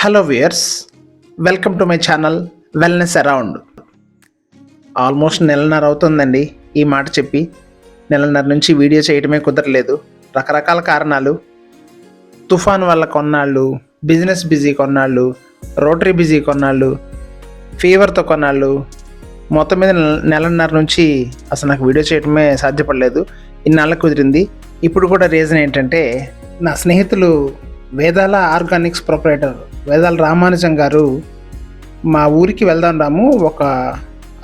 Hello viewers, welcome to my channel wellness around. Almost నెలన్నర అవుతుందండి ఈ మాట చెప్పి. నెలన్నర నుంచి వీడియో చేయడమే కుదరలేదు. రకరకాల కారణాలు. తుఫాన్ వల్ల కొన్నాళ్ళు, బిజినెస్ బిజీ కొన్నాళ్ళు, రోటరీ బిజీ కొన్నాళ్ళు, ఫీవర్తో కొన్నాళ్ళు, మొత్తం మీద నెలన్నర నుంచి అసలు నాకు వీడియో చేయడమే సాధ్యపడలేదు. ఇన్నాళ్ళకు కుదిరింది. ఇప్పుడు కూడా రీజన్ ఏంటంటే, నా స్నేహితులు వేదాల ఆర్గానిక్స్ ప్రొపరేటర్ వేదాల రామానుజం గారు మా ఊరికి వెళ్దాం రాము, ఒక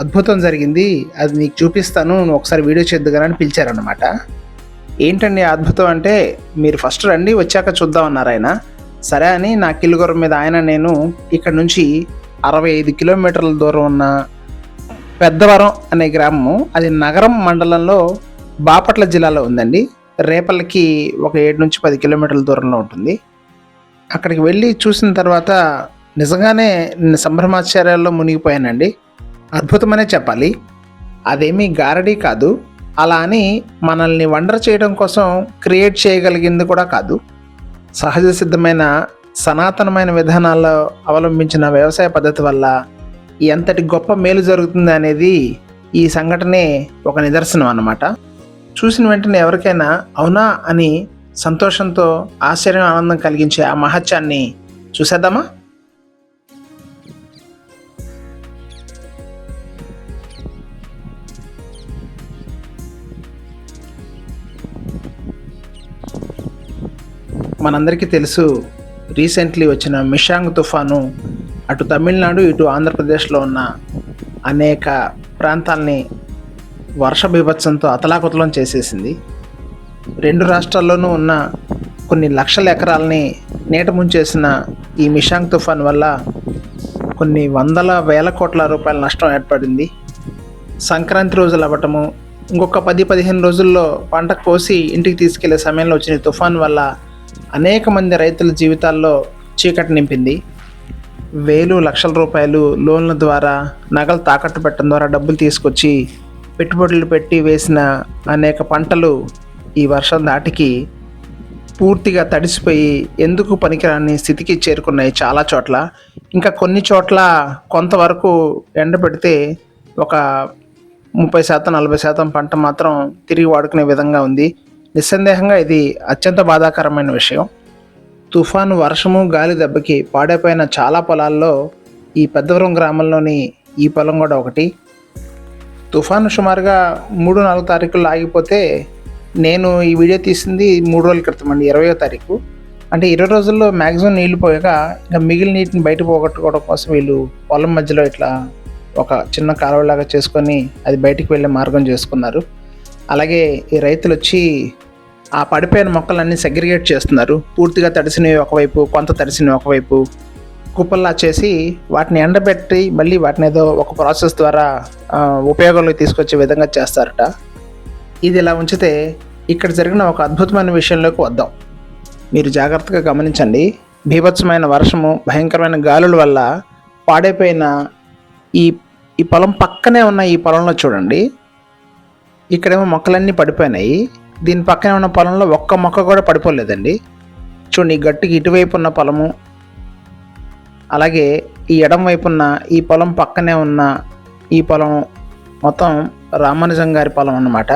అద్భుతం జరిగింది, అది నీకు చూపిస్తాను, నువ్వు ఒకసారి వీడియో చేద్దుగాని అని పిలిచారనమాట. ఏంటండి అద్భుతం అంటే, మీరు ఫస్ట్ రండి, వచ్చాక చూద్దాం అన్నారు ఆయన. సరే అని నా కిలుగురం మీద ఆయన నేను ఇక్కడ నుంచి 65 కిలోమీటర్ల దూరం ఉన్న పెద్దవరం అనే గ్రామము, అది నగరం మండలంలో బాపట్ల జిల్లాలో ఉందండి. రేపల్లకి ఒక 7 నుంచి 10 కిలోమీటర్ల దూరంలో ఉంటుంది. అక్కడికి వెళ్ళి చూసిన తర్వాత నిజంగానే సంభ్రమాశ్చర్యాల్లో మునిగిపోయానండి. అద్భుతమనే చెప్పాలి. అదేమీ గారడీ కాదు, అలా అని మనల్ని వండర్ చేయడం కోసం క్రియేట్ చేయగలిగింది కూడా కాదు. సహజ సిద్ధమైన సనాతనమైన విధానాల్లో అవలంబించిన వ్యవసాయ పద్ధతి వల్ల ఎంతటి గొప్ప మేలు జరుగుతుంది అనేది ఈ సంఘటనే ఒక నిదర్శనం అన్నమాట. చూసిన వెంటనే ఎవరికైనా అవునా అని సంతోషంతో ఆశ్చర్యం, ఆనందం కలిగించే ఆ మహత్యాన్ని చూసేద్దామా? మనందరికీ తెలుసు, రీసెంట్లీ వచ్చిన మిషాంగ్ తుఫాను అటు తమిళనాడు ఇటు ఆంధ్రప్రదేశ్లో ఉన్న అనేక ప్రాంతాలని వర్ష బీభత్సంతో అతలాకుతలం చేసేసింది. 2 రాష్ట్రాల్లోనూ ఉన్న కొన్ని లక్షల ఎకరాలని నీట ముంచేసిన ఈ మిషాంగ్ తుఫాన్ వల్ల కొన్ని వందల వేల కోట్ల రూపాయల నష్టం ఏర్పడింది. సంక్రాంతి రోజులు అవ్వటము, ఇంకొక 10-15 రోజుల్లో పంట కోసి ఇంటికి తీసుకెళ్లే సమయంలో వచ్చిన తుఫాన్ వల్ల అనేక మంది రైతుల జీవితాల్లో చీకటి నింపింది. వేలు లక్షల రూపాయలు లోన్ల ద్వారా, నగలు తాకట్టు పెట్టడం ద్వారా డబ్బులు తీసుకొచ్చి పెట్టుబడులు పెట్టి వేసిన అనేక పంటలు ఈ వర్షం దాటికి పూర్తిగా తడిసిపోయి ఎందుకు పనికిరాని స్థితికి చేరుకున్నాయి చాలా చోట్ల. ఇంకా కొన్ని చోట్ల కొంతవరకు ఎండబెడితే ఒక 30%-40% పంట మాత్రం తిరిగి వాడుకునే విధంగా ఉంది. నిస్సందేహంగా ఇది అత్యంత బాధాకరమైన విషయం. తుఫాను, వర్షము, గాలి దెబ్బకి పాడైపోయిన చాలా పొలాల్లో ఈ పెద్దవరం గ్రామంలోని ఈ పొలం కూడా ఒకటి. తుఫాను సుమారుగా 3-4 తారీఖుల్లో ఆగిపోతే, నేను ఈ వీడియో తీసింది 3 రోజుల క్రితం అండి, 20వ తారీఖు. అంటే 20 రోజుల్లో మ్యాక్సిమం నీళ్లు పోయాక ఇంకా మిగిలిన నీటిని బయట పోగొట్టుకోవడం కోసం వీళ్ళు పొలం మధ్యలో ఇట్లా ఒక చిన్న కాలువలాగా చేసుకొని అది బయటికి వెళ్ళే మార్గం చేసుకున్నారు. అలాగే ఈ రైతులు వచ్చి ఆ పడిపోయిన మొక్కలన్నీ సెగ్రిగేట్ చేస్తున్నారు. పూర్తిగా తడిసినవి ఒకవైపు, కొంత తడిసినవి ఒకవైపు కుప్పల్లా చేసి వాటిని ఎండబెట్టి మళ్ళీ వాటిని ఏదో ఒక ప్రాసెస్ ద్వారా ఉపయోగంలోకి తీసుకొచ్చే విధంగా చేస్తారట. ఇది ఇలా ఉంచితే ఇక్కడ జరిగిన ఒక అద్భుతమైన విషయంలోకి వద్దాం. మీరు జాగ్రత్తగా గమనించండి. బీభత్సమైన వర్షము, భయంకరమైన గాలుల వల్ల పాడైపోయిన ఈ పొలం పక్కనే ఉన్న ఈ పొలంలో చూడండి, ఇక్కడేమో మొక్కలన్నీ పడిపోయినాయి. దీని పక్కనే ఉన్న పొలంలో ఒక్క మొక్క కూడా పడిపోలేదండి. చూడండి, ఈ గట్టుకి ఇటువైపు ఉన్న పొలము, అలాగే ఈ ఎడం వైపున్న ఈ పొలం పక్కనే ఉన్న ఈ పొలం మొత్తం రామానుజం గారి పొలం అన్నమాట.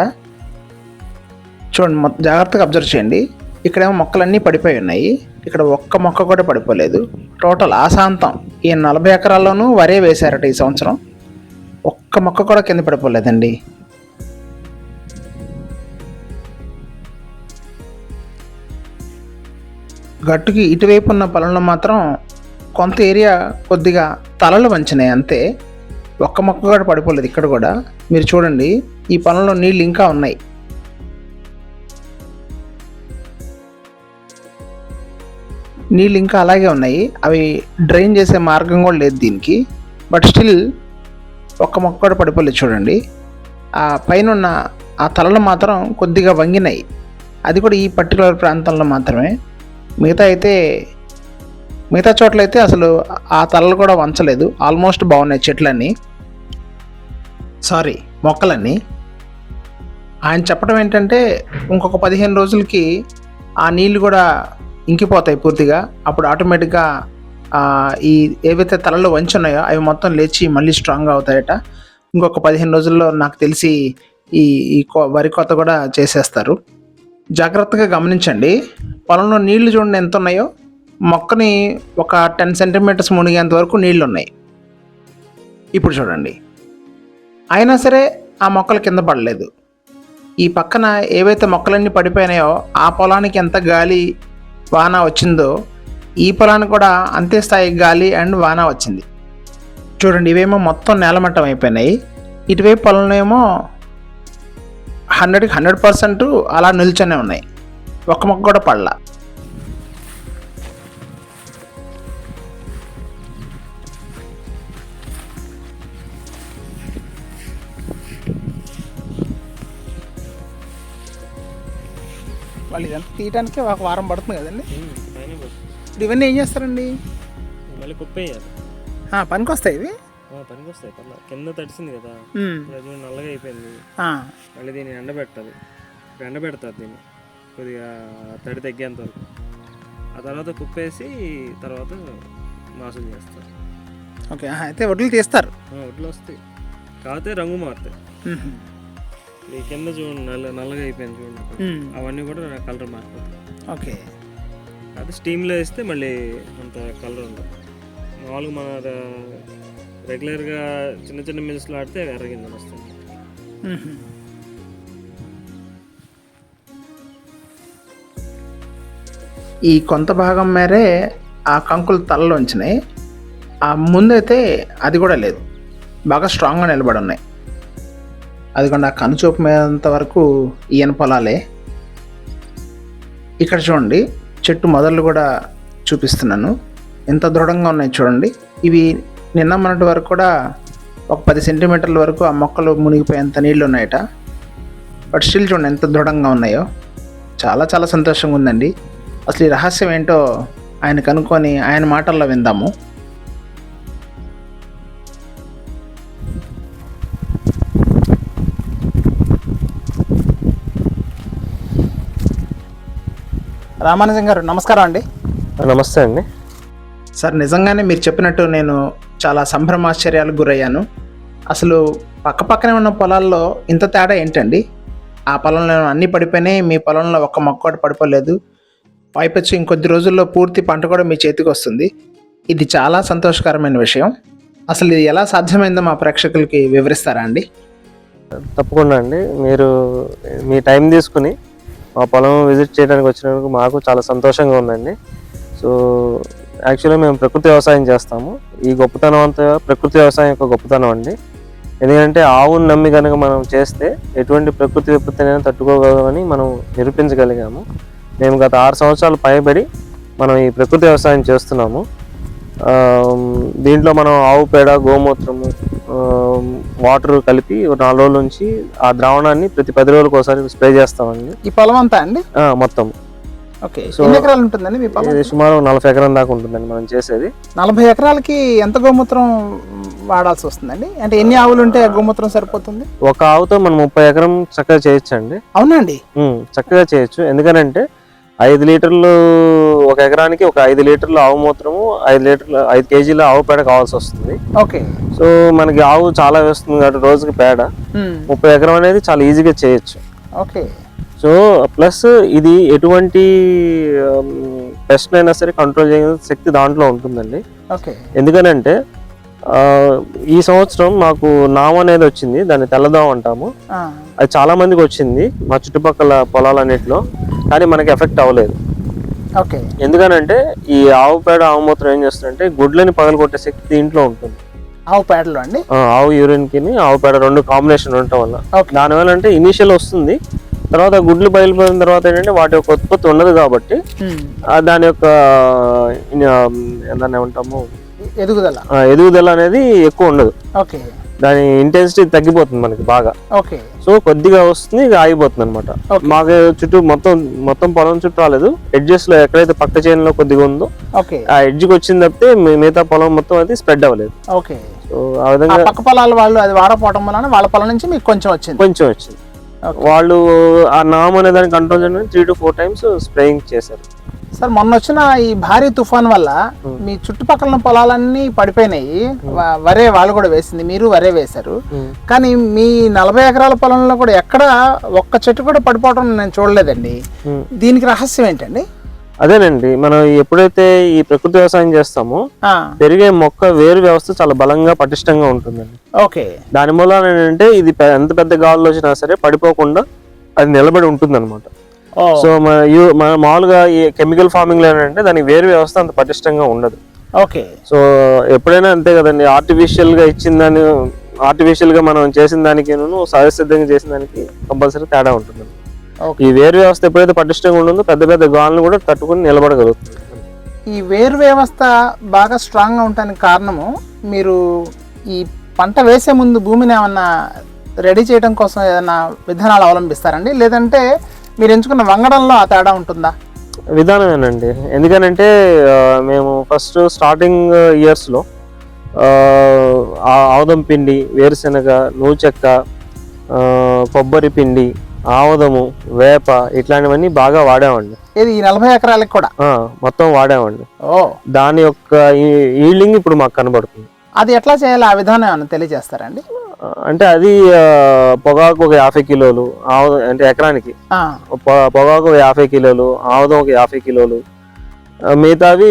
చూడండి, జాగ్రత్తగా అబ్జర్వ్ చేయండి. ఇక్కడేమో మొక్కలన్నీ పడిపోయి ఉన్నాయి, ఇక్కడ ఒక్క మొక్క కూడా పడిపోలేదు. టోటల్ ఆశాంతం ఈ 40 ఎకరాల్లోనూ వరే వేశారట ఈ సంవత్సరం. ఒక్క మొక్క కూడా కింద పడిపోలేదండి. గట్టుకి ఇటువైపు ఉన్న పొలంలో మాత్రం కొంత ఏరియా కొద్దిగా తలలు వంచినాయి అంతే. ఒక్క మొక్క కూడా పడిపోలేదు ఇక్కడ కూడా. మీరు చూడండి, ఈ పొలంలో నీళ్ళు ఇంకా ఉన్నాయి. నీళ్ళు ఇంకా అలాగే ఉన్నాయి, అవి డ్రైన్ చేసే మార్గం కూడా లేదు దీనికి. బట్ స్టిల్ ఒక్క మొక్క కూడా పడిపోలేదు. చూడండి, ఆ పైన ఉన్న ఆ తలలు మాత్రం కొద్దిగా వంగినాయి. అది కూడా ఈ పర్టికులర్ ప్రాంతంలో మాత్రమే. మిగతా చోట్ల అయితే అసలు ఆ తలలు కూడా వంచలేదు. ఆల్మోస్ట్ బాగున్నాయి చెట్లన్నీ, మొక్కలన్నీ. ఆయన చెప్పడం ఏంటంటే, ఇంకొక 15 రోజులకి ఆ నీళ్ళు కూడా ఇంకిపోతాయి పూర్తిగా. అప్పుడు ఆటోమేటిక్గా ఈ ఏవైతే తలలో వంచి ఉన్నాయో అవి మొత్తం లేచి మళ్ళీ స్ట్రాంగ్ అవుతాయట. ఇంకొక 15 రోజుల్లో నాకు తెలిసి ఈ ఈ వరి కోత కూడా చేసేస్తారు. జాగ్రత్తగా గమనించండి. పొలంలో నీళ్లు చూడండి ఎంత ఉన్నాయో. మొక్కని ఒక 10 సెంటీమీటర్స్ మునిగేంత వరకు నీళ్లు ఉన్నాయి. ఇప్పుడు చూడండి, అయినా సరే ఆ మొక్కలు కింద పడలేదు. ఈ పక్కన ఏవైతే మొక్కలన్నీ పడిపోయినాయో ఆ పొలానికి ఎంత గాలి వాన వచ్చిందో ఈ పొలానికి కూడా అంతే స్థాయి గాలి అండ్ వాన వచ్చింది. చూడండి, ఇవేమో మొత్తం నేలమట్టం అయిపోయినాయి. ఇటువైపు పొలంలో ఏమో 100% అలా నిల్చొనే ఉన్నాయి. ఒక్క మొక్క కూడా పడలా. వాళ్ళు ఇదంతా తీయడానికి ఒక వారం పడుతుంది కదండి. ఇప్పుడు ఇవన్నీ ఏం చేస్తారండి? మళ్ళీ కుప్పేయాలి. పనికి వస్తాయి ఇవి? పనికి వస్తాయి. కింద తడిసింది కదా, అది నల్లగా అయిపోయింది. మళ్ళీ దీన్ని ఎండబెట్టాలి. ఎండబెడతారు దీన్ని కొద్దిగా తడి తగ్గేంత వరకు. ఆ తర్వాత కుప్పేసి తర్వాత నాశనం చేస్తారు. ఓకే, అయితే వడ్లు తీస్తారు. వడ్లు వస్తాయి, కాకపోతే రంగు మారుతాయి. ఈ కింద చూడండి నల్లగా అయిపోయింది చూడండి, అవన్నీ కూడా కలర్ మారిపోతాయి. ఓకే, అది స్టీమ్లో వేస్తే మళ్ళీ అంత కలర్ ఉండదు. మామూలుగా మన రెగ్యులర్గా చిన్న చిన్న మిల్స్లో ఆడితే ఎర్రగిందని వస్తుంది. ఈ కొంత భాగం మేరే ఆ కంకులు తలలో ఉంచినాయి. ఆ ముందైతే అది కూడా లేదు, బాగా స్ట్రాంగ్గా నిలబడి ఉన్నాయి. అదిగోండి, ఆ కనుచూపు మీదంత వరకు ఈయన పొలాలే. ఇక్కడ చూడండి, చెట్టు మొదళ్ళు కూడా చూపిస్తున్నాను, ఎంత దృఢంగా ఉన్నాయి చూడండి. ఇవి నిన్న మొన్నటి వరకు కూడా ఒక 10 సెంటీమీటర్ల వరకు ఆ మొక్కలు మునిగిపోయేంత నీళ్ళు ఉన్నాయట. బట్ స్టిల్ చూడండి ఎంత దృఢంగా ఉన్నాయో. చాలా చాలా సంతోషంగా ఉందండి. అసలు ఈ రహస్యం ఏంటో ఆయన కనుక్కొని ఆయన మాటల్లో విందాము. రామానుజం గారు నమస్కారం అండి. నమస్తే అండి. సార్, నిజంగానే మీరు చెప్పినట్టు నేను చాలా సంభ్రమాశ్చర్యాలకు గురయ్యాను. అసలు పక్కపక్కనే ఉన్న పొలాల్లో ఇంత తేడా ఏంటండి? ఆ పొలంలో అన్నీ పడిపోయినాయి, మీ పొలంలో ఒక్క మొక్క కూడా పడిపోలేదు. పైపొచ్చి ఇంకొద్ది రోజుల్లో పూర్తి పంట కూడా మీ చేతికి వస్తుంది. ఇది చాలా సంతోషకరమైన విషయం. అసలు ఇది ఎలా సాధ్యమైందో మా ప్రేక్షకులకి వివరిస్తారా అండి? తప్పకుండా అండి. మీరు మీ టైం తీసుకుని మా పొలం విజిట్ చేయడానికి వచ్చినందుకు మాకు చాలా సంతోషంగా ఉందండి. సో యాక్చువల్గా మేము ప్రకృతి వ్యవసాయం చేస్తాము. ఈ గొప్పతనం అంతా ప్రకృతి వ్యవసాయం యొక్క గొప్పతనం అండి. ఎందుకంటే ఆవును నమ్మి కనుక మనం చేస్తే ఎటువంటి ప్రకృతి విపత్తినైనా తట్టుకోగలమని మనం నిరూపించగలిగాము. మేము గత 6 సంవత్సరాలు పైబడి మనం ఈ ప్రకృతి వ్యవసాయం చేస్తున్నాము. దీంట్లో మనం ఆవు పేడ, గోమూత్రము, వాటర్ కలిపి 4 రోజుల నుంచి ఆ ద్రావణాన్ని ప్రతి 10 రోజులకు ఒకసారి స్ప్రే చేస్తామండి. ఈ పొలం అంతా అండి? మొత్తం. ఓకే, ఎన్ని ఎకరాలు ఉంటుందండి మీ పొలం? ఇది సుమారు 40 ఎకరాల దాకా ఉంటుందండి మనం చేసేది. 40 ఎకరాలకి ఎంత గోమూత్రం వాడాల్సి వస్తుందండి? అంటే ఎన్ని ఆవులు ఉంటే గోమూత్రం సరిపోతుంది? ఒక ఆవుతో మనం 30 ఎకరం చక్కగా చేయొచ్చు అండి. అవునండి, చక్కగా చేయొచ్చు. ఎందుకనంటే 5 లీటర్లు ఒక ఎకరానికి, ఒక 5 లీటర్లు ఆవు మూత్రము, 5 కేజీల ఆవు పేడ కావాల్సి వస్తుంది. ఓకే, సో మనకి ఆవు చాలా వేస్తుంది కాబట్టి రోజుకి పేడ 30 ఎకరం అనేది చాలా ఈజీగా చేయొచ్చు. ఓకే, సో ప్లస్ ఇది ఎటువంటి పెస్ట్ అయినా సరే కంట్రోల్ చేయగల శక్తి దాంట్లో ఉంటుందండి. ఓకే, ఎందుకనంటే ఈ సంవత్సరం మాకు నామ అనేది వచ్చింది, దాన్ని తెల్లదోమ అంటాము. అది చాలా మందికి వచ్చింది మా చుట్టుపక్కల పొలాలన్నింటిలో, కానీ మనకి ఎఫెక్ట్ అవ్వలేదు. ఓకే, ఎందుకనంటే ఈ ఆవు పేడ, ఆవు మూత్రం ఏం చేస్తుందంటే గుడ్లని పగలగొట్టే శక్తి దీంట్లో ఉంటుంది. ఆవు పేడలో అండి? ఆవు యూరిన్ కి ఆవు పేడ 2 కాంబినేషన్ ఉండటం వల్ల దానివల్ల అంటే ఇనీషియల్ వస్తుంది, తర్వాత గుడ్లు బయలుపోయిన తర్వాత ఏంటంటే వాటి యొక్క ఉత్పత్తి ఉండదు కాబట్టి దాని యొక్క దాన్ని ఏమంటాము ఎదుగుదల అనేది ఎక్కువ ఉండదు. ఓకే, దాని ఇంటెన్సిటీ తగ్గిపోతుంది మనకి బాగా. ఓకే, సో కొద్దిగా వస్తుంది, ఆగిపోతుంది అనమాట. మాకు చుట్టూ మొత్తం పొలం చుట్టూ రాలేదు. ఎడ్జెస్ లో ఎక్కడైతే పక్క చేనులో కొద్దిగా ఉందో ఆ ఎడ్జ్కి వచ్చింది తప్పితే మిగతా పొలం మొత్తం అది స్ప్రెడ్ అవ్వలేదు. ఓకే, సో ఆ విధంగా పక్క పొలాల వాళ్ళు అది వాడపోవడం వలన వాళ్ళ పొలం నుంచి మీకు కొంచెం వచ్చింది. వాళ్ళు ఆ నామ్ అనే దాన్ని కంట్రోల్ చేయడానికి 3 to 4 times స్ప్రేయింగ్ చేశారు. సార్ మొన్న వచ్చిన ఈ భారీ తుఫాన్ వల్ల మీ చుట్టుపక్కల పొలాలన్నీ పడిపోయినాయి. వరే వాళ్ళు కూడా వేసింది, మీరు వరే వేశారు. కానీ మీ 40 ఎకరాల పొలంలో కూడా ఎక్కడ ఒక్క చెట్టు కూడా పడిపోవడం నేను చూడలేదండి. దీనికి రహస్యం ఏంటండి? అదేనండి, మనం ఎప్పుడైతే ఈ ప్రకృతి వ్యవసాయం చేస్తామో పెరిగే మొక్క వేరు వ్యవస్థ చాలా బలంగా పటిష్టంగా ఉంటుందండి. ఓకే. దాని మూలన ఏంటంటే ఇది ఎంత పెద్ద గాల్లో వచ్చినా సరే పడిపోకుండా అది నిలబడి ఉంటుంది అనమాట. సో మన మామూలుగా ఈ కెమికల్ ఫార్మింగ్ లో ఏంటంటే దానికి వేరు వ్యవస్థ అంత పటిష్టంగా ఉండదు. ఓకే. సో ఎప్పుడైనా అంతే కదండి, ఆర్టిఫిషియల్ గా ఇచ్చిన దాని ఆర్టిఫిషియల్ గా మనం చేసిన దానికి సహజ సిద్ధంగా చేసిన దానికి కంపల్సరీ తేడా ఉంటుంది. ఈ వేరు వ్యవస్థ ఎప్పుడైతే పటిష్టంగా ఉంటుందో పెద్ద పెద్ద గాలను కూడా తట్టుకుని నిలబడగలుగుతుంది. ఈ వేరు వ్యవస్థ బాగా స్ట్రాంగ్ గా ఉండడానికి కారణము మీరు ఈ పంట వేసే ముందు భూమిని ఏమన్నా రెడీ చేయడం కోసం ఏదైనా విధానాలు అవలంబిస్తారండి, లేదంటే మీరు ఎంచుకున్న వంగడంలో ఆ తేడా ఉంటుందా? విధానమేనండి. ఎందుకనంటే మేము ఫస్ట్ స్టార్టింగ్ ఇయర్స్లో ఆముదం పిండి, వేరుశెనగ, నూచెక్క, కొబ్బరి పిండి, ఆముదము, వేప ఇట్లాంటివన్నీ బాగా వాడామండి. ఇది 40 ఎకరాలకు కూడా మొత్తం వాడామండి. దాని యొక్క ఈల్డింగ్ ఇప్పుడు మాకు కనబడుతుంది. అది ఎట్లా చేయాలి, ఆ విధానం ఏమన్నా తెలియజేస్తారండి? అంటే అది పొగాకు ఒక 50 కిలోలు, అంటే ఎకరానికి పొగాకు ఒక 50 కిలోలు, ఆముదం ఒక 50 కిలోలు, మిగతావి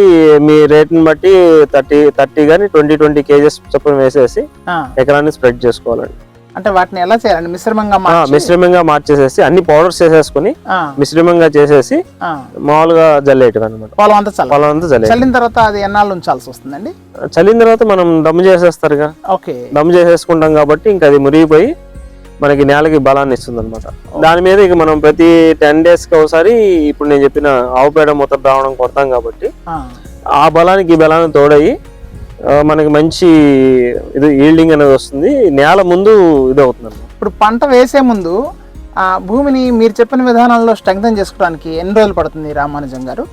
మీ రేట్ని బట్టి 30 కానీ 20 కేజెస్ చొప్పున వేసేసి ఎకరాన్ని స్ప్రెడ్ చేసుకోవాలండి. అంటే వాటిని ఎలా చేయాలండి? మిశ్రమంగా మార్చేసేసి అన్ని పౌడర్స్ చేసేసుకుని మిశ్రమంగా చేసేసి మామూలుగా జల్లేయటం అనమాట. పొలం అంతా చల్లిన తర్వాత అది ఎన్నాళ్ళు ఉంచాల్సి వస్తుందండి? చల్లిన తర్వాత మనం దమ్ము చేసేస్తారుగా. ఓకే. దమ్ము చేసేసుకుంటాం కాబట్టి ఇంకా అది మురిగిపోయి మనకి నేలకి బలాన్ని ఇస్తుంది అనమాట. దాని మీద ఇక మనం ప్రతి 10 days కి ఒకసారి ఇప్పుడు నేను చెప్పిన ఆవు పేడ మూత్ర ద్రావణం కొడతాం కాబట్టి ఆ బలానికి ఈ బలాన్ని తోడయి మనకి మంచి ఇది ఈల్డింగ్ అనేది వస్తుంది. నేల ముందు ఇది అవుతుంది. ఇప్పుడు పంట వేసే ముందు ఆ భూమిని మీరు చెప్పిన విధానంలో స్ట్రెంగ్తన్ చేసుకోవడానికి ఎన్ని రోజులు పడుతుంది రామానుజం గారు?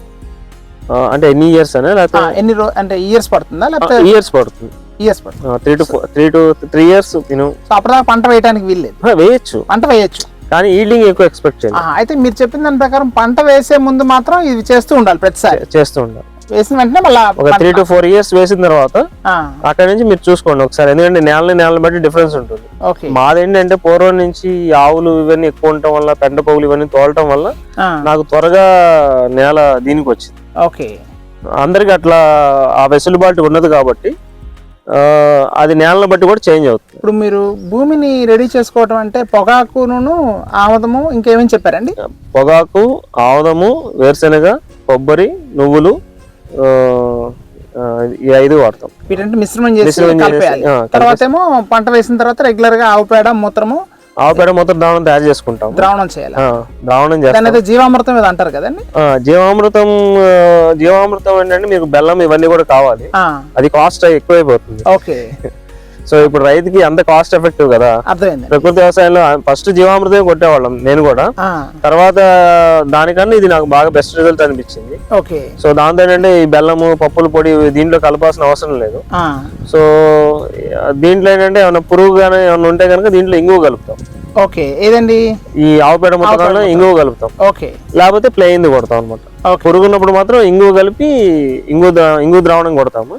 అంటే ఎన్ని ఇయర్స్ అనే ఎన్ని అంటే ఇయర్స్ పడుతుందా లేకపోతే ఇయర్స్ పడుతుంది? 3 to 3 years. అప్పటిదాకా పంట వేయడానికి వీల్లేదు? పంట వేయచ్చు కానీ ఈల్డింగ్ ఎక్కువ ఎక్స్పెక్ట్ చేయాలి. అయితే మీరు చెప్పిన దాని ప్రకారం పంట వేసే ముందు మాత్రం ఇది చేస్తూ ఉండాలి, ప్రతిసారి చేస్తూ ఉండాలి. వేసిన వెంటనే మళ్ళీ ఒక 3 to 4 years వేసిన తర్వాత అక్కడ నుంచి మీరు చూసుకోండి ఒకసారి, ఎందుకంటే నేలని బట్టి డిఫరెన్స్ ఉంటుంది. మాదేంటంటే పూర్వం నుంచి ఆవులు ఇవన్నీ ఎక్కువ ఉండటం వల్ల, పెండ పగులు ఇవన్నీ తోలటం వల్ల నాకు త్వరగా నేల దీనికి వచ్చింది. ఓకే. అందరికి అట్లా ఆ వెసులుబాటు ఉన్నది కాబట్టి అది నేలను బట్టి కూడా చేంజ్ అవుతుంది. ఇప్పుడు మీరు భూమిని రెడీ చేసుకోవటం అంటే పొగాకును, ఆముదము, ఇంకేమేమి చెప్పారండి? పొగాకు, ఆముదము, వేరుశెనగ, కొబ్బరి, నువ్వులు, ఈ 5 వాడతాం. వీటంటే మిశ్రమం చేసి తర్వాత ఏమో పంట వేసిన తర్వాత రెగ్యులర్ గా ఆవు పేడ మూత్రము, ఆవు పేడ మూత్రం ద్రావణం తయారు చేసుకుంటాం. ద్రావణం చేయాలి. ద్రావణం చేస్తాం. జీవామృతం ఏదో అంటారు కదండి? జీవామృతం ఏంటంటే మీకు బెల్లం ఇవన్నీ కూడా కావాలి. అది కాస్ట్ ఎక్కువైపోతుంది. ఓకే. సో ఇప్పుడు రైతుకి అంత కాస్ట్ ఎఫెక్టివ్ కదా. ప్రకృతి వ్యవసాయంలో ఫస్ట్ జీవామృతమే కొట్టేవాళ్ళం నేను కూడా. తర్వాత దానికన్నా ఇది నాకు బాగా బెస్ట్ రిజల్ట్ అనిపించింది. సో దాంతో ఏంటంటే ఈ బెల్లము, పప్పుల పొడి దీంట్లో కలపాల్సిన అవసరం లేదు. సో దీంట్లో ఏంటంటే ఏమైనా పురుగు కానీ ఏమైనా ఉంటే కనుక దీంట్లో ఇంగువ కలుపుతాం. ఓకే. ఏదండి? ఈ ఆవు పేడ మొత్తంలో ఇంగువ కలుపుతాం. ఓకే. లేకపోతే ప్లెయిన్ కొడతాం అనమాట. పురుగు ఉన్నప్పుడు మాత్రం ఇంగువ కలిపి ఇంగువ ద్రావణం కొడతాము.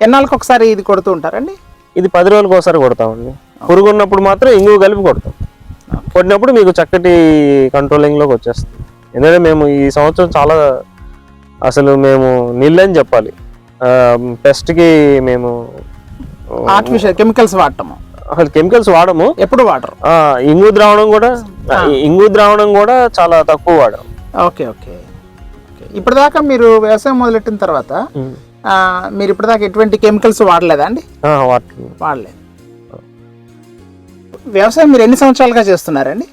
ఎన్నాళ్ళకి ఒకసారి ఇది కొడుతూ ఉంటారండి? ఇది 10 రోజులకు ఒకసారి కొడతామండి. పురుగు ఉన్నప్పుడు మాత్రం ఇంగువ కలిపి కొడతాం. కొట్టినప్పుడు మీకు చక్కటి కంట్రోలింగ్లోకి వచ్చేస్తుంది. ఎందుకంటే మేము ఈ సంవత్సరం చాలా అసలు మేము నీళ్ళని చెప్పాలి, పెస్ట్కి మేము ఆర్టిఫిషియల్ కెమికల్స్ వాడటము. అసలు కెమికల్స్ వాడము, ఎప్పుడు వాడరు. ఇంగు ద్రావణం కూడా చాలా తక్కువ వాడాం. ఓకే. ఓకే. ఇప్పటిదాకా మీరు వ్యవసాయం మొదలెట్టిన తర్వాత మీరు ఇప్పటిదాకా ఎటువంటి కెమికల్స్ వాడలేదా అండి? వాడలేదు. వ్యవసాయం మీరు ఎన్ని సంవత్సరాలుగా చేస్తున్నారండి?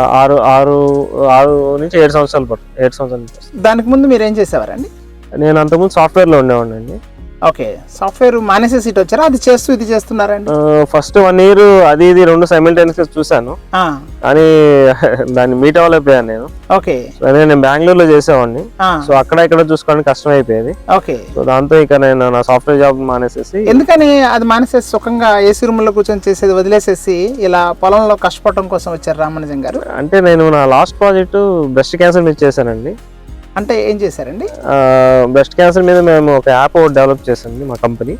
6 నుంచి 7 సంవత్సరాలు పడుతుంది. 7 సంవత్సరాలు. దానికి ముందు మీరు ఏం చేసేవారండి? నేను అంతకుముందు సాఫ్ట్వేర్లో ఉండేవాడిని అండి. ఓకే. సాఫ్ట్వేర్ మానేసే సీట్ వచ్చారా? అది చేస్తూ ఇది చేస్తున్నారండి? ఫస్ట్ 1 year అది ఇది 2 సైమల్టేనియస్ గా చూసాను, కానీ దాన్ని మీట్ అవ్వలేకపోయాను నేను. ఓకే. అదే నేను బెంగళూరులో చేసేవాడిని. సో అక్కడ ఇక్కడ చూసుకోవడానికి కష్టం అయిపోయేది. ఓకే. సో దాంతో ఇక నేను నా సాఫ్ట్వేర్ జాబ్ మానేసేసి. ఎందుకని అది మానేసేసి సుఖంగా ఏసీ రూమ్ లో కూర్చొని చేసేది వదిలేసేసి ఇలా పొలంలో కష్టపడటం కోసం వచ్చారు రామానుజం గారు? అంటే నేను నా లాస్ట్ ప్రాజెక్ట్ బ్రెస్ట్ క్యాన్సర్ మీద చేశానండి. అంటే ఏం చేశారండి? బ్రెస్ట్ క్యాన్సర్ మీద మేము ఒక యాప్ డెవలప్ చేసింది మా కంపెనీ.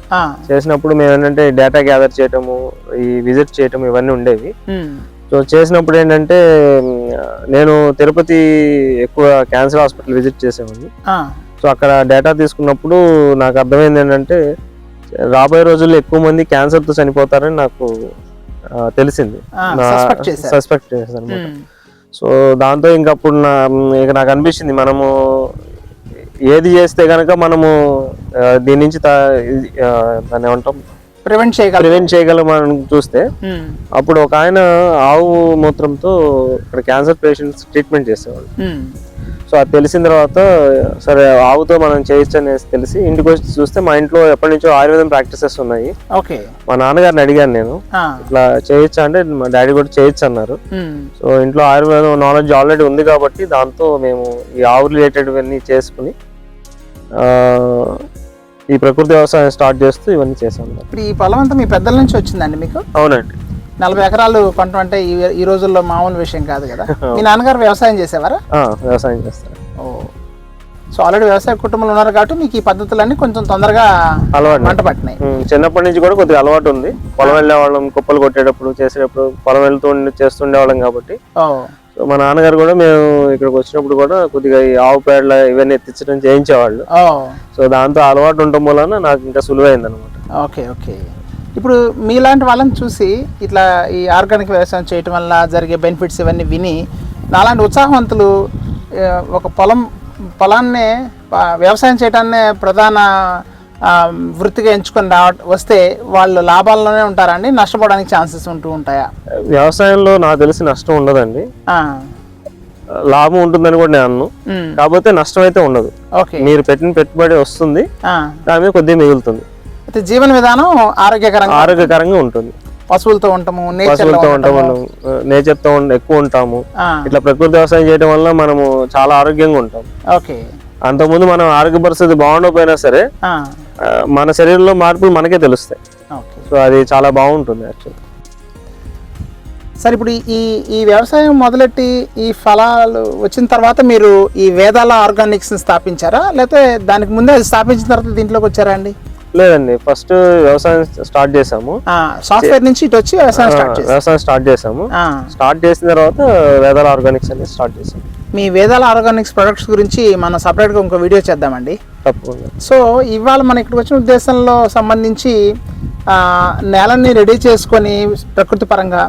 చేసినప్పుడు మేము ఏంటంటే డేటా గ్యాదర్ చేయటము, ఈ విజిట్ చేయటం ఇవన్నీ ఉండేవి. సో చేసినప్పుడు ఏంటంటే నేను తిరుపతి ఎక్కువ క్యాన్సర్ హాస్పిటల్ విజిట్ చేసేవాడిని. సో అక్కడ డేటా తీసుకున్నప్పుడు నాకు అర్థమైంది ఏంటంటే రాబోయే రోజుల్లో ఎక్కువ మంది క్యాన్సర్తో చనిపోతారని నాకు తెలిసింది, సస్పెక్ట్ చేశాను అనమాట. సో దాంతో ఇంకప్పుడు నాకు అనిపించింది మనము ఏది చేస్తే కనుక మనము దీని నుంచి దాన్ని ఏమంటాం ప్రివెంట్ చేయగలం మనం చూస్తే, అప్పుడు ఒక ఆయన ఆవు మూత్రంతో ఇక్కడ క్యాన్సర్ పేషెంట్స్ ట్రీట్మెంట్ చేసేవాళ్ళు. సో అది తెలిసిన తర్వాత సరే ఆవుతో మనం చేయొచ్చు అనేసి తెలిసి ఇంటికి వచ్చి చూస్తే మా ఇంట్లో ఎప్పటి నుంచో ఆయుర్వేదం ప్రాక్టీసెస్ ఉన్నాయి. మా నాన్నగారిని అడిగాను నేను, ఇట్లా చేయొచ్చా అంటే మా డాడీ కూడా చేయొచ్చు అన్నారు. సో ఇంట్లో ఆయుర్వేదం నాలెడ్జ్ ఆల్రెడీ ఉంది కాబట్టి దాంతో మేము ఈ ఆవు రిలేటెడ్ ఇవన్నీ చేసుకుని ఈ ప్రకృతి వ్యవసాయం స్టార్ట్ చేస్తూ ఇవన్నీ చేసాం. ఇప్పుడు ఈ పొలం అంతా మీ పెద్దల నుంచి వచ్చిందండి మీకు? అవునండి. 40 ఎకరాలు పంట అంటే ఈ రోజుల్లో మామూలు విషయం కాదు కదా. మీ నాన్నగారు వ్యవసాయం చేసేవారా? వ్యవసాయం చేస్తారు. సో ఆల్రెడీ వ్యవసాయ కుటుంబంలో ఉన్నారు కాబట్టి మీకు ఈ పద్ధతులన్నీ కొంచెం తొందరగా మంట పట్టినాయి. చిన్నప్పటి నుంచి కూడా కొద్దిగా అలవాటు ఉంది. పొలం వెళ్ళేవాళ్ళం, కుప్పలు కొట్టేటప్పుడు చేసేటప్పుడు పొలం చేస్తుండేవాళ్ళం కాబట్టి. సో మా నాన్నగారు కూడా మేము ఇక్కడికి వచ్చినప్పుడు కూడా కొద్దిగా ఈ ఆవు పేడల ఇవన్నీ ఎత్తించడం చేయించేవాళ్ళు. సో దాంతో అలవాటు ఉండటం వలన నాకు ఇంకా సులువైంది అనమాట. ఓకే. ఇప్పుడు మీలాంటి వాళ్ళని చూసి ఇట్లా ఈ ఆర్గానిక్ వ్యవసాయం చేయటం వల్ల జరిగే బెనిఫిట్స్ ఇవన్నీ విని నాలాంటి ఉత్సాహవంతులు ఒక పొలాన్నే వ్యవసాయం చేయడాన్నే ప్రధాన వృత్తిగా ఎంచుకొని వస్తే వాళ్ళు లాభాల్లోనే ఉంటారండి, నష్టపోవడానికి ఛాన్సెస్ ఉంటూ ఉంటాయా? వ్యవసాయంలో నాకు తెలిసి నష్టం ఉండదండి, లాభం ఉంటుందని కూడా నేను అన్ను. కాకపోతే నష్టం అయితే ఉండదు. మీరు పెట్టిన పెట్టుబడి వస్తుంది, దాని మీద కొద్దిగా మిగులుతుంది. అయితే జీవన విధానం ఆరోగ్యకరంగా ఉంటుంది. పశువులతో ఉంటాము, నేచర్తో ఎక్కువ ఉంటాము. ఇట్లా ప్రకృతి వ్యవసాయం చేయడం వల్ల మనము చాలా ఆరోగ్యంగా ఉంటాం. అంతకుముందు మనం ఆరోగ్య పరిస్థితి బాగుండకపోయినా సరే మన శరీరంలో మార్పులు మనకే తెలుస్తాయి. సో అది చాలా బాగుంటుంది యాక్చువల్లీ. సరే, ఇప్పుడు ఈ వ్యవసాయం మొదలెట్టి ఈ ఫలాలు వచ్చిన తర్వాత మీరు ఈ వేదాల ఆర్గానిక్స్ స్థాపించారా, లేకపోతే దానికి ముందే అది స్థాపించిన తర్వాత దీంట్లోకి వచ్చారా అండి? లేదండి, ఫస్ట్ వ్యవసాయం స్టార్ట్ చేసాము. సాఫ్ట్వేర్ నుంచి ఇటు వచ్చి వ్యవసాయం స్టార్ట్ చేసాము. స్టార్ట్ చేసిన తర్వాత వేదాల ఆర్గానిక్స్ అనేది స్టార్ట్ చేసాము. మీ వేదాల ఆర్గానిక్స్ ప్రొడక్ట్స్ గురించి మనం సపరేట్గా ఇంకో వీడియో చేద్దామండి. తప్పకుండా. సో ఇవాళ మన ఇక్కడికి వచ్చిన ఉద్దేశంలో సంబంధించి నేలని రెడీ చేసుకొని ప్రకృతి పరంగా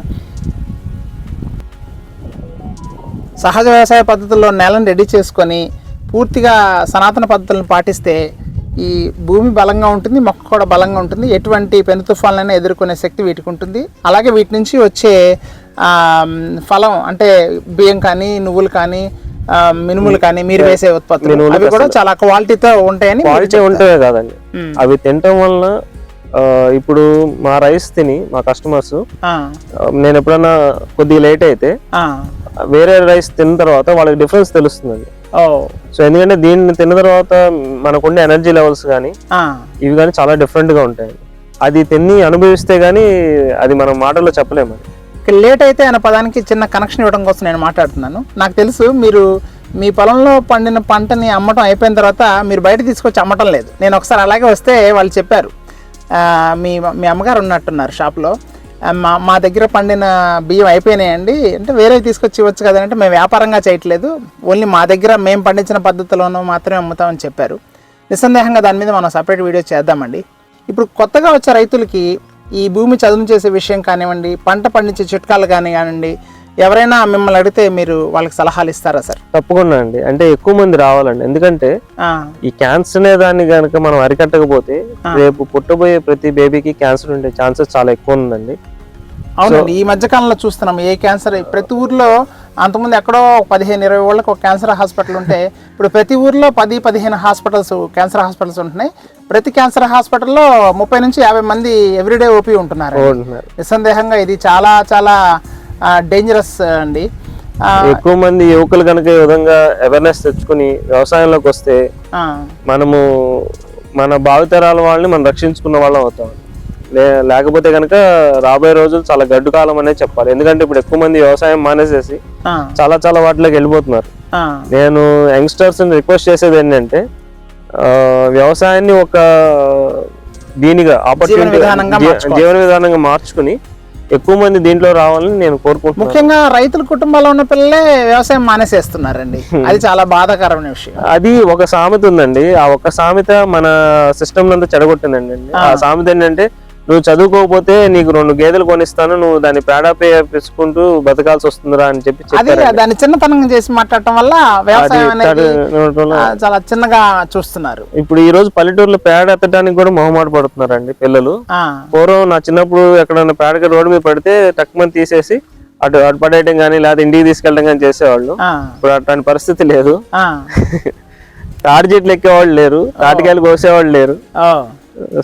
సహజ వ్యవసాయ పద్ధతుల్లో నేలను రెడీ చేసుకొని పూర్తిగా సనాతన పద్ధతులను పాటిస్తే ఈ భూమి బలంగా ఉంటుంది, మొక్క కూడా బలంగా ఉంటుంది, ఎటువంటి పెను తుఫాన్లైనా ఎదుర్కొనే శక్తి వీటికి ఉంటుంది. అలాగే వీటి నుంచి వచ్చే ఫలం అంటే బియ్యం కానీ, నువ్వులు కానీ, మినుములు కానీ, మీరు వేసే ఉత్పత్తులు అవి కూడా చాలా క్వాలిటీతో ఉంటాయని. క్వాలిటీ ఉంటాయే కాదండి, అవి తినటం వలన ఇప్పుడు మా రైస్ తిని మా కస్టమర్స్ నేను ఎప్పుడన్నా కొద్దిగా లేట్ అయితే వేరే రైస్ తిన్న తర్వాత వాళ్ళకి డిఫరెన్స్ తెలుస్తుందండి. సో ఎందుకంటే దీన్ని తిన్న తర్వాత మనకుండే ఎనర్జీ లెవెల్స్ కానీ ఇవి కానీ చాలా డిఫరెంట్ గా ఉంటాయి. అది తిని అనుభవిస్తే గానీ అది మనం మాటల్లో చెప్పలేము. లేట్ అయితే అనే పదానికి చిన్న కనెక్షన్ ఇవ్వడం కోసం నేను మాట్లాడుతున్నాను. నాకు తెలుసు మీరు మీ పొలంలో పండిన పంటని అమ్మటం అయిపోయిన తర్వాత మీరు బయట తీసుకొచ్చి అమ్మటం లేదు. నేను ఒకసారి అలాగే వస్తే వాళ్ళు చెప్పారు, మీ అమ్మగారు ఉన్నట్టున్నారు షాప్లో, మా దగ్గర పండిన బియ్యం అయిపోయినాయండి అంటే వేరే తీసుకొచ్చి ఇవ్వచ్చు కదంటే మేము వ్యాపారంగా చేయట్లేదు, ఓన్లీ మా దగ్గర మేము పండించిన పద్ధతిలోనూ మాత్రమే అమ్ముతామని చెప్పారు. నిస్సందేహంగా దాని మీద మనం సపరేట్ వీడియో చేద్దామండి. ఇప్పుడు కొత్తగా వచ్చే రైతులకి ఈ భూమి చదును చేసే విషయం కానివ్వండి, పంట పండించే చిట్కాలు కానివ్వండి, ఎవరైనా మిమ్మల్ని అడిగితే మీరు వాళ్ళకి సలహాలు ఇస్తారా సార్? తప్పకుండా అండి, అంటే ఎక్కువ మంది రావాలండి. ఎందుకంటే ఈ క్యాన్సర్ అనే దాన్ని కనుక మనం అరికట్టకపోతే రేపు పుట్టబోయే ప్రతి బేబీకి క్యాన్సర్ ఉండే ఛాన్సెస్ చాలా ఎక్కువ ఉందండి. అవునండి, ఈ మధ్య కాలంలో చూస్తున్నాం ఏ క్యాన్సర్ ప్రతి ఊర్లో, అంతకుముందు ఎక్కడో 15-20 ఊళ్ళకి ఒక క్యాన్సర్ హాస్పిటల్ ఉంటే ఇప్పుడు ప్రతి ఊర్లో 10-15 హాస్పిటల్స్, క్యాన్సర్ హాస్పిటల్స్ ఉంటున్నాయి. ప్రతి క్యాన్సర్ హాస్పిటల్లో 30 నుంచి 50 మంది ఎవ్రీడే ఓపీ ఉంటున్నారు. నిస్సందేహంగా ఇది చాలా చాలా డేంజరస్ అండి. ఎక్కువ మంది యువకులు కనుక ఈ విధంగా అవేర్నెస్ తెచ్చుకుని వ్యవసాయంలోకి వస్తే మనము మన భావితరాల వాళ్ళని మనం రక్షించుకున్న వాళ్ళం అవుతాం. లేకపోతే కనుక రాబోయే రోజులు చాలా గడ్డు కాలం అనేది చెప్పాలి. ఎందుకంటే ఇప్పుడు ఎక్కువ మంది వ్యవసాయం మానేసేసి చాలా చాలా వాటిలోకి వెళ్ళిపోతున్నారు. నేను యంగ్స్టర్స్ రిక్వెస్ట్ చేసేది ఏంటంటే వ్యవసాయాన్ని ఒక దీనిగా ఆపర్చునిటీ జీవన విధానంగా మార్చుకుని ఎక్కువ మంది దీంట్లో రావాలని నేను కోరుకుంటున్నాను. ముఖ్యంగా రైతుల కుటుంబాల్లో ఉన్న పిల్లలే వ్యవసాయం మానేసేస్తున్నారండి. అది చాలా బాధాకరమైన విషయం. అది ఒక సామెత ఉందండి, ఆ ఒక సామెత మన సిస్టమ్ అంతా చెడగొట్టిందండి. ఆ సామెత ఏంటంటే, నువ్వు చదువుకోకపోతే నీకు 2 గేదెలు కొనిస్తాను, నువ్వు దాన్ని పేడ పెంచుకుంటూ బతకాల్సి వస్తుందిరా అని చెప్పి దాన్ని చిన్నతనంగా చేసి మాట్లాడటం వల్ల వ్యవసాయం అనేది చాలా చిన్నగా చూస్తున్నారు. ఇప్పుడు ఈ రోజు పల్లెటూరులో పేడ ఎత్తడానికి కూడా మొహమాట పడుతున్నారండి పిల్లలు. పూర్వం నా చిన్నప్పుడు ఎక్కడైనా పేడకి రోడ్డు మీద పడితే తక్కువ తీసేసి అటు పడేయడం కానీ లేదా ఇంటికి తీసుకెళ్ళడం కానీ చేసేవాళ్ళు. ఇప్పుడు అట్లాంటి పరిస్థితి లేదు. తాటి చెట్లు ఎక్కేవాళ్ళు లేరు, తాటికాయలు కోసేవాళ్ళు లేరు.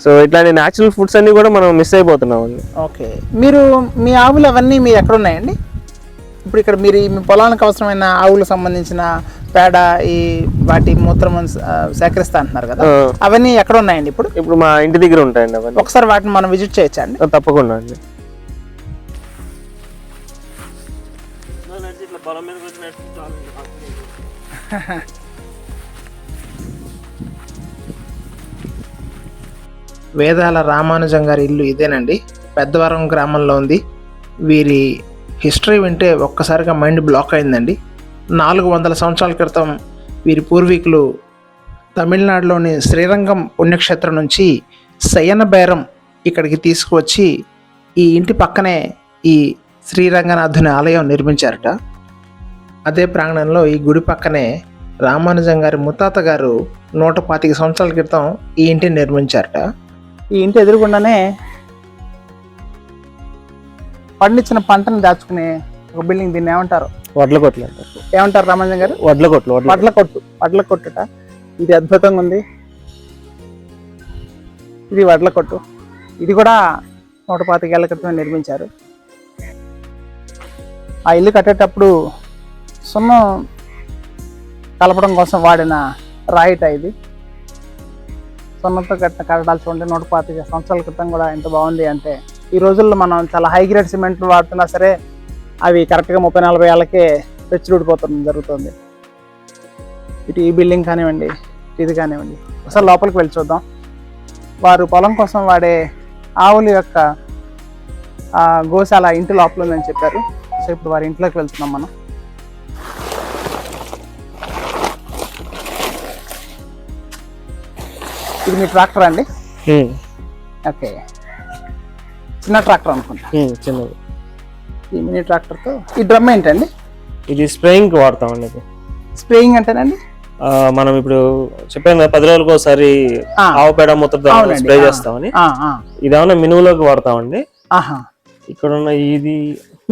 సో ఇట్లాంటి న్యాచురల్ ఫుడ్స్ అన్ని కూడా మనం మిస్ అయిపోతున్నాం అండి. ఓకే, మీరు మీ ఆవులు అవన్నీ మీరు ఎక్కడ ఉన్నాయండి? ఇప్పుడు ఇక్కడ మీరు మీ పొలానికి అవసరమైన ఆవులకు సంబంధించిన పేడ, ఈ వాటి మూత్రం సేకరిస్తా అంటున్నారు కదా, అవన్నీ ఎక్కడ ఉన్నాయండి? ఇప్పుడు మా ఇంటి దగ్గర ఉంటాయండి అవన్నీ. ఒకసారి వాటిని మనం విజిట్ చేయొచ్చా అండి? తప్పకుండా అండి. వేదాల రామానుజం గారి ఇల్లు ఇదేనండి, పెద్దవరం గ్రామంలో ఉంది. వీరి హిస్టరీ వింటే ఒక్కసారిగా మైండ్ బ్లాక్ అయిందండి. 400 సంవత్సరాల క్రితం వీరి పూర్వీకులు తమిళనాడులోని శ్రీరంగం పుణ్యక్షేత్రం నుంచి శయన బేరం ఇక్కడికి తీసుకువచ్చి ఈ ఇంటి పక్కనే ఈ శ్రీరంగనాథుని ఆలయం నిర్మించారట. అదే ప్రాంగణంలో ఈ గుడి పక్కనే రామానుజం గారి ముత్తాత గారు 125 సంవత్సరాల క్రితం ఈ ఇంటిని నిర్మించారట. ఈ ఇంటి ఎదురుగుండానే పండించిన పంటను దాచుకునే ఒక బిల్డింగ్, దీన్ని ఏమంటారు? వడ్ల కొట్లు అంటారు. ఏమంటారు రామానుజం గారు? వడ్ల కొట్టుట. ఇది అద్భుతంగా ఉంది. ఇది వడ్ల కొట్టు. ఇది కూడా 125 ఏళ్ల క్రితమే నిర్మించారు. ఆ ఇల్లు కట్టేటప్పుడు సున్నం కలపడం కోసం వాడిన రాయిట ఇది. సున్నంతో కట్టడాలు చూడండి, 125 సంవత్సరాల క్రితం కూడా ఎంత బాగుంది అంటే, ఈ రోజుల్లో మనం చాలా హై గ్రేడ్ సిమెంట్లు వాడుతున్నా సరే అవి కరెక్ట్గా 30-40 ఏళ్ళకే పెచ్చుడిపోతుంది జరుగుతుంది. ఇటు ఈ బిల్డింగ్ కానివ్వండి, ఇది కానివ్వండి. ఒకసారి లోపలికి వెళ్ళి చూద్దాం. వారు పొలం కోసం వాడే ఆవుల యొక్క గోశాల ఇంటి లోపల ఉందని చెప్పారు. సో ఇప్పుడు వారి ఇంట్లోకి వెళ్తున్నాం మనం. ఇది మీ ట్రాక్టర్ అండి? ఓకే, చిన్న ట్రాక్టర్ అనుకుంటా. చిన్నది. ఈ మినీ ట్రాక్టర్తో ఈ డ్రమ్ ఏంటండి? ఇది స్ప్రేయింగ్ వాడతామండి. స్ప్రేయింగ్ అంటేనండి మనం ఇప్పుడు చెప్పాను కదా 10 రోజులకు ఒకసారి ఆవు పేడ మూత్రం స్ప్రే చేస్తామని, ఇదేమన్నా మినుములోకి వాడతామండి. ఇక్కడ ఉన్న ఇది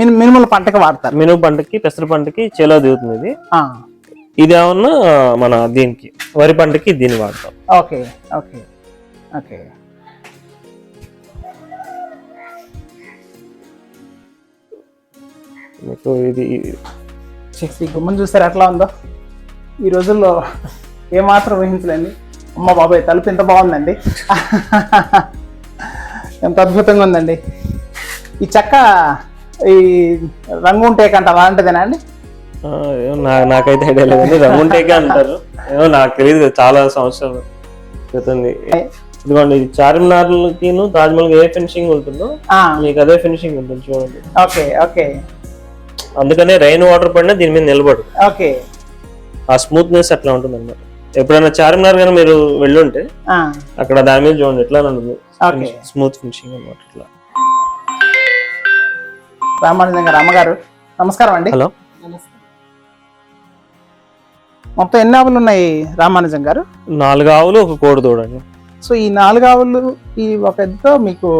మినుముల పంటకి వాడతారు. మినుము పంటకి, పెసర పంటకి చేలో దిగుతుంది ఇది. ఇదేమన్నా మన దీనికి వరి పంటకి దీన్ని వాడతాం. Okay okay okay. మీకు ఇది గుమ్మం చూసారు ఎట్లా ఉందో? ఈ రోజుల్లో ఏమాత్రం ఊహించలేండి. అమ్మ బాబాయ్, తలుపు ఎంత బాగుందండి, ఎంత అద్భుతంగా ఉందండి. ఈ చెక్క ఈ రంగు ఉంటేకంట అలాంటిదేనా అండి? నాకైతే ఐడియా లేదండి. రంగుంటేకే అంటారు, ఏమో నాకు తెలియదు. చాలా సంవత్సరాలు క్రితం. ఇదిగోండి, చార్మినార్కి తాజ్మహల్ ఏ ఫినిషింగ్ ఉంటుందో మీకు అదే ఫినిషింగ్ ఉంటుంది చూడండి. Okay okay. అందుకనే రైన్ వాటర్ పడినా దీని మీద నిలబడు. ఓకే, ఆ స్మూత్నెస్ అట్లా ఉంటుంది అన్నమాట. ఎప్పుడైనా చార్మినార్ కానీ మీరు వెళ్ళుంటే అక్కడ దాని మీద చూడండి ఎట్లా ఉంటుంది, స్మూత్ ఫినిషింగ్ అన్నమాట. ఇట్లా. రామానుజం గారు, అమ్మగారు నమస్కారం అండి. హలో. మొత్తం ఎన్ని ఆవులు ఉన్నాయి రామానుజం గారు? 4 ఆవులు, ఒక కోడి తోడండి. సో ఈ 4 ఆవులు ఈ ఒక ఎద్దుతో మీకు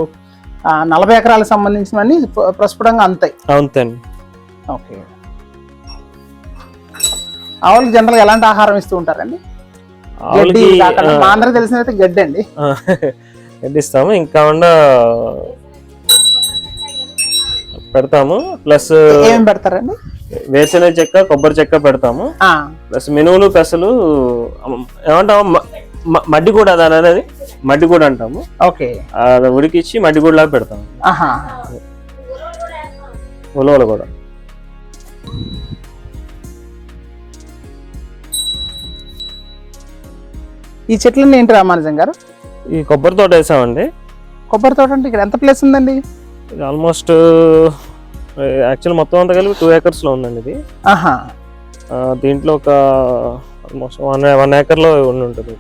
40 ఎకరాలకు సంబంధించినవన్నీ ప్రస్ఫుటంగా అంతాయి. అంతేండి. ఓకే. ఆవులకు జనరల్గా ఎలాంటి ఆహారం ఇస్తూ ఉంటారండి? మా అందరికి తెలిసినైతే గడ్డి అండి. గడ్డి ఇస్తాము, ఇంకా పెడతాము. ప్లస్ ఏం పెడతారండి? వేరుశెనగ చెక్క, కొబ్బరి చెక్క పెడతాము. ప్లస్ మినువులు, పెసలు ఏమంటాము, మడ్డి కూడా అనేది మడ్డి కూడా అంటాము. ఓకే. అది ఉడికిచ్చి మడ్డి కూడా లాగా పెడతాము. ఉలవలు కూడా. ఈ చెట్లన్నీ ఏంటి రామానుజం గారు? ఈ కొబ్బరి తోట వేసామండి. కొబ్బరి తోట అంటే ఇక్కడ ఎంత ప్లేస్ ఉందండి? ఇది ఆల్మోస్ట్ యాక్చువల్ మొత్తం అంతా కలిపి 2 acres ఉందండి ఇది. ఆహా. దీంట్లో ఒక ఆల్మోస్ట్ 1 acre ఉండి ఉంటుంది.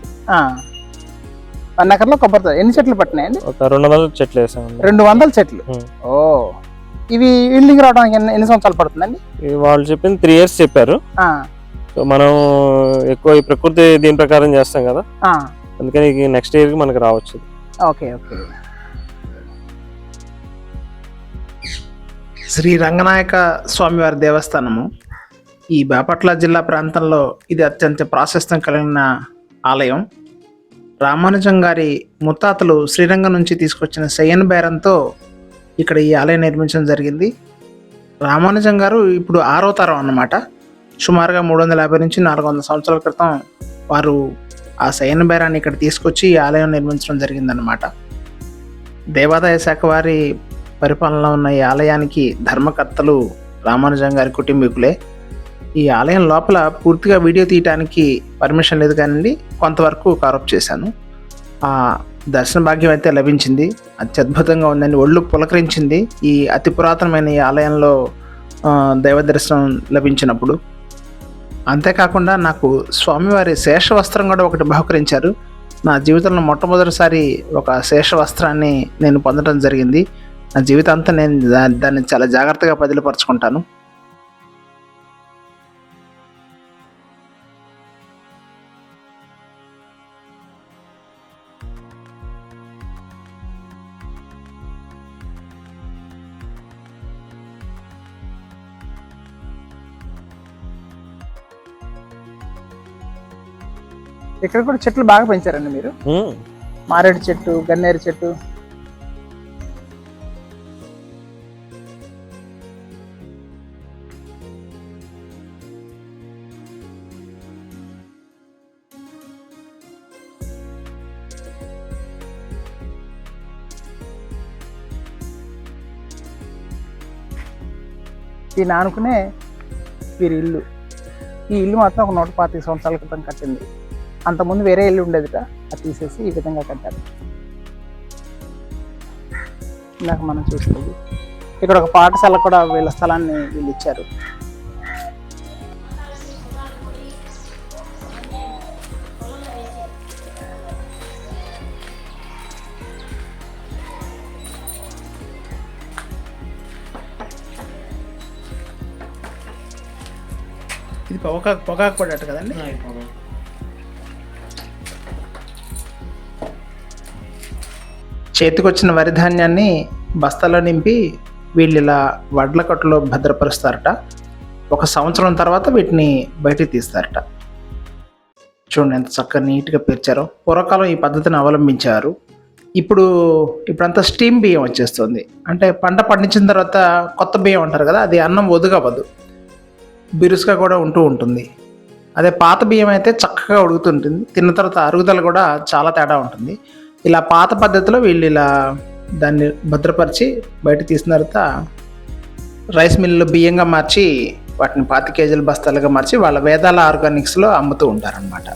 1 acre కొబ్బరి తోట. ఎన్ని చెట్లు పట్టినాయండి? ఒక 200 చెట్లు వేసామండి. 200 చెట్లు. ఓ, ఇవి ఈల్డింగ్ రావడానికి ఎన్ని సంవత్సరాలు పడుతుందండి? వాళ్ళు చెప్పింది 3 years చెప్పారు. సో మనం ఎక్కువ ఈ ప్రకృతి దీని ప్రకారం చేస్తాం కదా, అందుకని నెక్స్ట్ ఇయర్కి మనకి రావచ్చు. Okay okay. శ్రీ రంగనాయక స్వామివారి దేవస్థానము ఈ బాపట్ల జిల్లా ప్రాంతంలో ఇది అత్యంత ప్రాశస్త్యం కలిగిన ఆలయం. రామానుజం గారి ముత్తాతలు శ్రీరంగం నుంచి తీసుకొచ్చిన శయన బేరంతో ఇక్కడ ఈ ఆలయం నిర్మించడం జరిగింది. రామానుజం గారు ఇప్పుడు 6వ తరం అన్నమాట. సుమారుగా 350 నుంచి 400 సంవత్సరాల క్రితం వారు ఆ శయన బేరాన్ని ఇక్కడ తీసుకొచ్చి ఈ ఆలయం నిర్మించడం జరిగిందన్నమాట. దేవాదాయ శాఖ వారి పరిపాలనలో ఉన్న ఈ ఆలయానికి ధర్మకర్తలు రామానుజం గారి కుటుంబీకులే. ఈ ఆలయం లోపల పూర్తిగా వీడియో తీయడానికి పర్మిషన్ లేదు కానీ కొంతవరకు కవరప్ చేశాను. ఆ దర్శన భాగ్యం అయితే లభించింది. అత్యద్భుతంగా ఉందండి, ఒళ్ళు పులకరించింది ఈ అతి పురాతనమైన ఈ ఆలయంలో దైవ దర్శనం లభించినప్పుడు. అంతేకాకుండా నాకు స్వామివారి శేష వస్త్రం కూడా ఒకటి బహుకరించారు. నా జీవితంలో మొట్టమొదటిసారి ఒక శేష వస్త్రాన్ని నేను పొందడం జరిగింది. నా జీవితాంతం నేను దాన్ని చాలా జాగ్రత్తగా పదిలపరుచుకుంటాను. ఇక్కడ కూడా చెట్లు బాగా పెంచారండి మీరు. మారేడు చెట్టు, గన్నేరు చెట్టు. దీన్ని ఆనుకునే వీరి ఇల్లు. ఈ ఇల్లు మాత్రం ఒక 125 సంవత్సరాల క్రితం కట్టింది. అంతకుముందు వేరే ఇల్లు ఉండేదిట, అది తీసేసి ఈ విధంగా కట్టారు. ఇందాక మనం చూస్తుంది ఇక్కడ ఒక పాఠశాల కూడా వీళ్ళ స్థలాన్ని వీళ్ళు ఇచ్చారు. ఇది పొగాకు పడట కదండి. చేతికొచ్చిన వరి ధాన్యాన్ని బస్తాలో నింపి వీళ్ళు ఇలా వడ్ల కట్టులో భద్రపరుస్తారట. 1 సంవత్సరం తర్వాత వీటిని బయటికి తీస్తారట. చూడండి ఎంత చక్కగా నీట్గా పేర్చారో. పూర్వకాలం ఈ పద్ధతిని అవలంబించారు. ఇప్పుడంతా స్టీమ్ బియ్యం వచ్చేస్తుంది. అంటే పంట పండించిన తర్వాత కొత్త బియ్యం అంటారు కదా, అది అన్నం ఒదుగవదు, బిరుసుగా కూడా ఉంటూ ఉంటుంది. అదే పాత బియ్యం అయితే చక్కగా ఉడుకుతుంటుంది, తిన్న తర్వాత అరుగుదల కూడా చాలా తేడా ఉంటుంది. ఇలా పాత పద్ధతిలో వీళ్ళు ఇలా దాన్ని భద్రపరిచి బయట తీసిన తర్వాత రైస్ మిల్లులో బియ్యంగా మార్చి వాటిని 25 kg బస్తాలుగా మార్చి వాళ్ళ వేదాల ఆర్గానిక్స్లో అమ్ముతూ ఉంటారనమాట.